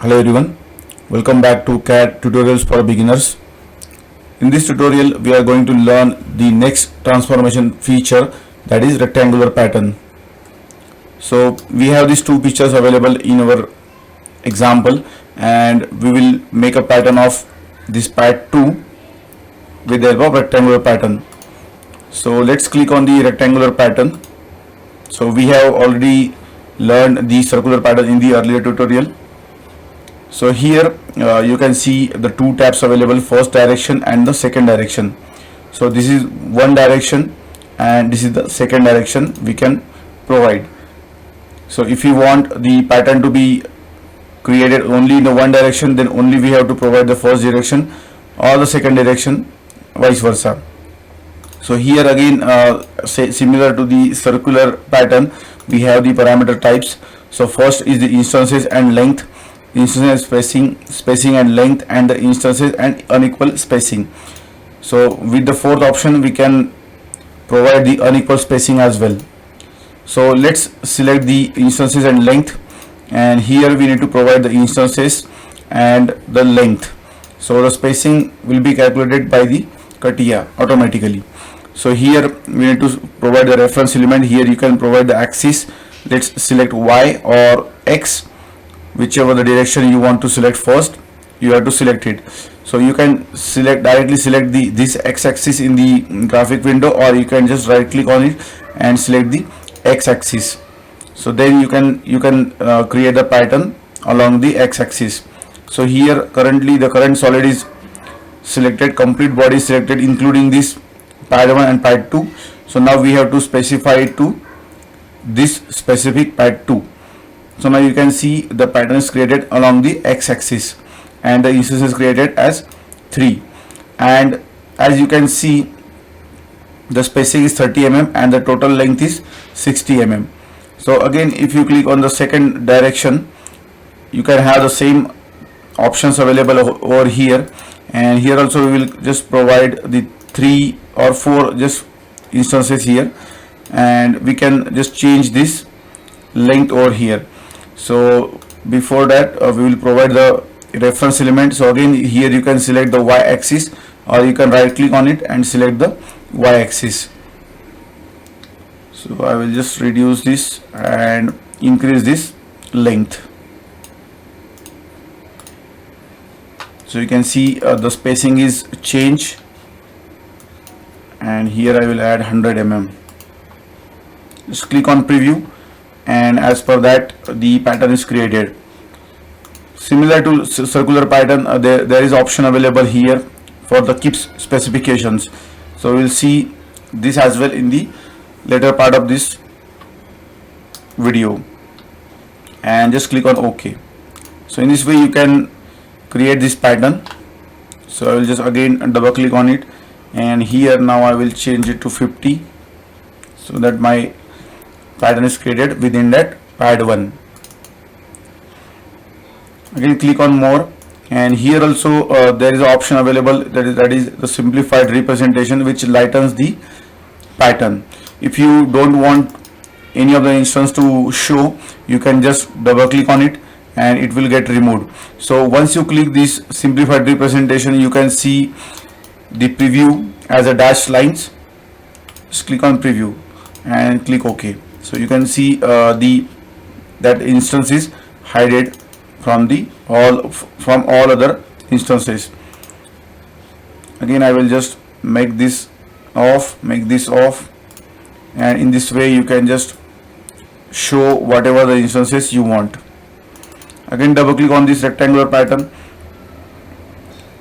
Hello everyone, welcome back to CAD tutorials for beginners. In this tutorial we are going to learn the next transformation feature, that is rectangular pattern. So we have these two pictures available in our example and we will make a pattern of this part 2 with the help of rectangular pattern. So let's click on the rectangular pattern. So we have already learned the circular pattern in the earlier tutorial. So here you can see the two tabs available, first direction and the second direction. So this is one direction and this is the second direction we can provide. So if you want the pattern to be created only in the one direction, then only we have to provide the first direction or the second direction, vice versa. So here again similar to the circular pattern, we have the parameter types. So first is the instances and length, instances spacing and length, and the instances and unequal spacing. So with the fourth option we can provide the unequal spacing as well. So let's select the instances and length, and here we need to provide the instances and the length. So the spacing will be calculated by the CATIA automatically. So here we need to provide the reference element. Here you can provide the axis. Let's select Y or X, whichever the direction you want to select first, you have to select it. So you can directly select this x-axis in the graphic window, or you can just right click on it and select the x-axis. So then you can create the pattern along the x-axis. So here currently the current solid is selected, complete body is selected including this pad 1 and pad 2. So now we have to specify it to this specific pad 2. So now you can see the pattern is created along the x-axis and the instance is created as 3, and as you can see the spacing is 30 mm and the total length is 60 mm. So again, if you click on the second direction, you can have the same options available over here, and here also we will just provide the 3 or 4 just instances here, and we can just change this length over here. So before that we will provide the reference element. So again here you can select the y-axis, or you can right click on it and select the y-axis. So I will just reduce this and increase this length. So you can see the spacing is changed, and here I will add 100 mm. Just click on preview, and as per that the pattern is created. Similar to circular pattern, there is option available here for the KIPS specifications. So we'll see this as well in the later part of this video, and just click on OK. So in this way you can create this pattern. So I will just again double click on it, and here now I will change it to 50 so that my pattern is created within that pad 1. Again click on more, and here also there is an option available, that is the simplified representation, which lightens the pattern. If you don't want any of the instance to show, you can just double click on it and it will get removed. So once you click this simplified representation, you can see the preview as a dashed lines. Just click on preview and click OK. So you can see that instance is hidden from all other instances. Again I will just make this off, and in this way you can just show whatever the instances you want. Again double click on this rectangular pattern,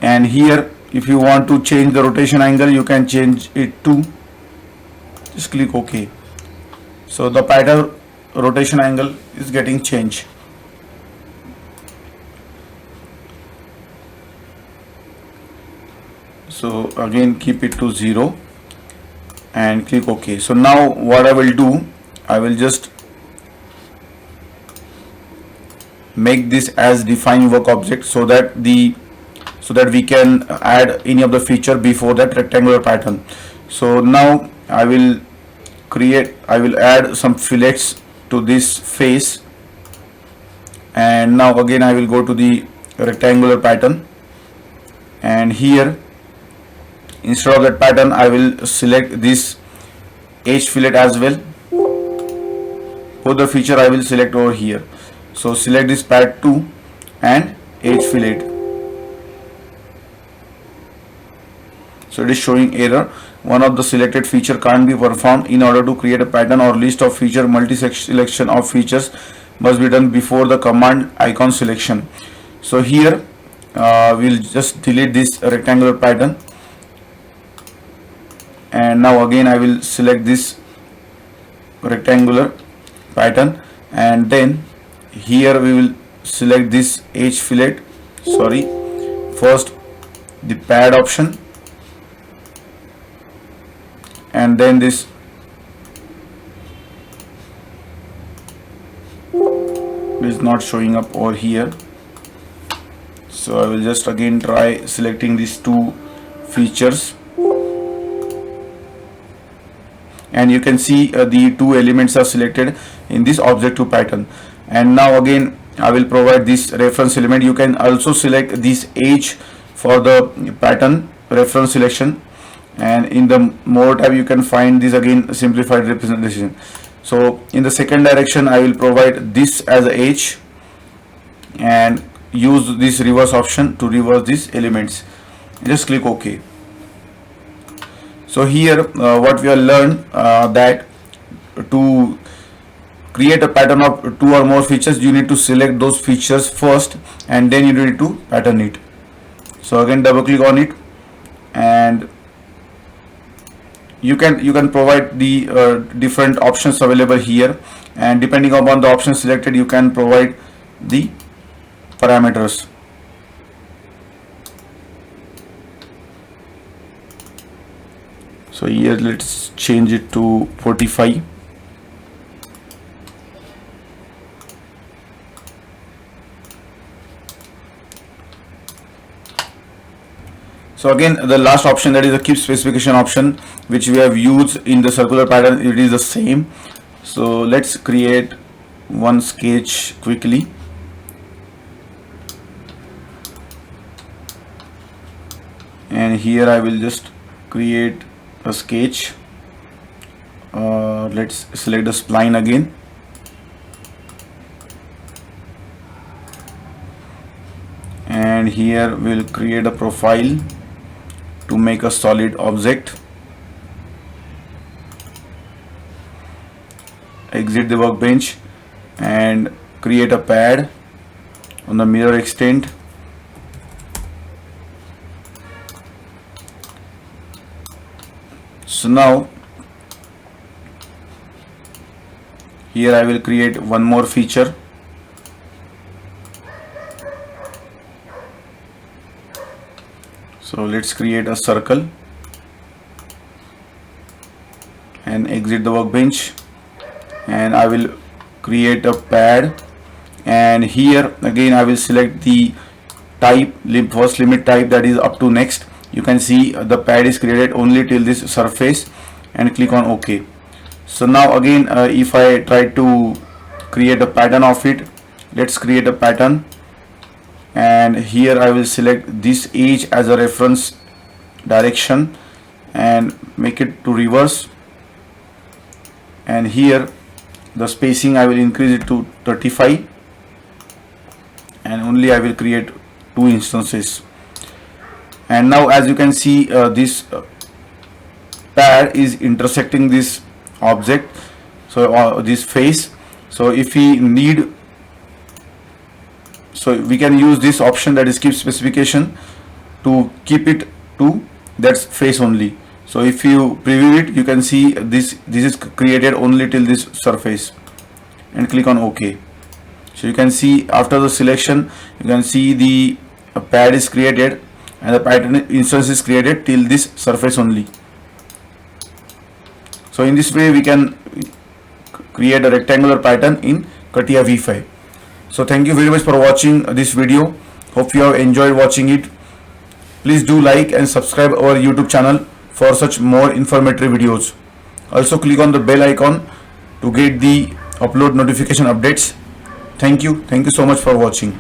and here if you want to change the rotation angle, you can change it to, just click OK. So the pattern rotation angle is getting changed. So again keep it to 0 and click OK. So now what I will do, I will just make this as define work object, so that we can add any of the feature before that rectangular pattern. So now I will add some fillets to this face, and and now again I will go to the rectangular pattern, and here instead of that pattern I will select this edge fillet as well. Both the feature I will select over here. So select this pad 2 and edge fillet. So it is showing error. One of the selected feature can't be performed. In order to create a pattern or list of feature, multi-selection of features must be done before the command icon selection. So here we'll just delete this rectangular pattern, and now again I will select this rectangular pattern, and then here we will select this edge fillet. First the pad option, and then this is not showing up over here. So I will just again try selecting these two features, and you can see the two elements are selected in this object2 pattern. And now again I will provide this reference element. You can also select this edge for the pattern reference selection, and in the more tab you can find this again simplified representation. So in the second direction I will provide this as a edge and use this reverse option to reverse these elements. Just click OK. So here what we have learned that to create a pattern of 2 or more features, you need to select those features first and then you need to pattern it. So again double click on it, and you can provide the different options available here, and depending upon the option selected you can provide the parameters. So here let's change it to 45. So again the last option, that is the keep specification option, which we have used in the circular pattern, it is the same. So let's create one sketch quickly. And here I will just create a sketch. Let's select the spline again. And here we'll create a profile to make a solid object. Exit the workbench and create a pad on the mirror extent. So now here I will create one more feature. So let's create a circle and exit the workbench, and I will create a pad, and here again I will select the type, first limit type, that is up to next. You can see the pad is created only till this surface, and click on OK. So now again if I try to create a pattern of it, let's create a pattern, and here I will select this edge as a reference direction and make it to reverse, and here the spacing I will increase it to 35, and only I will create 2 instances. And now as you can see this pad is intersecting this object, so this face. So if we need, so we can use this option, that is keep specification, to keep it to that face only. So if you preview it, you can see this is created only till this surface, and click on OK. So you can see after the selection, you can see the pad is created and the pattern instance is created till this surface only. So in this way we can create a rectangular pattern in CATIA V5. So thank you very much for watching this video. Hope you have enjoyed watching it. Please do like and subscribe our YouTube channel for such more informative videos. Also click on the bell icon to get the upload notification updates. Thank you so much for watching.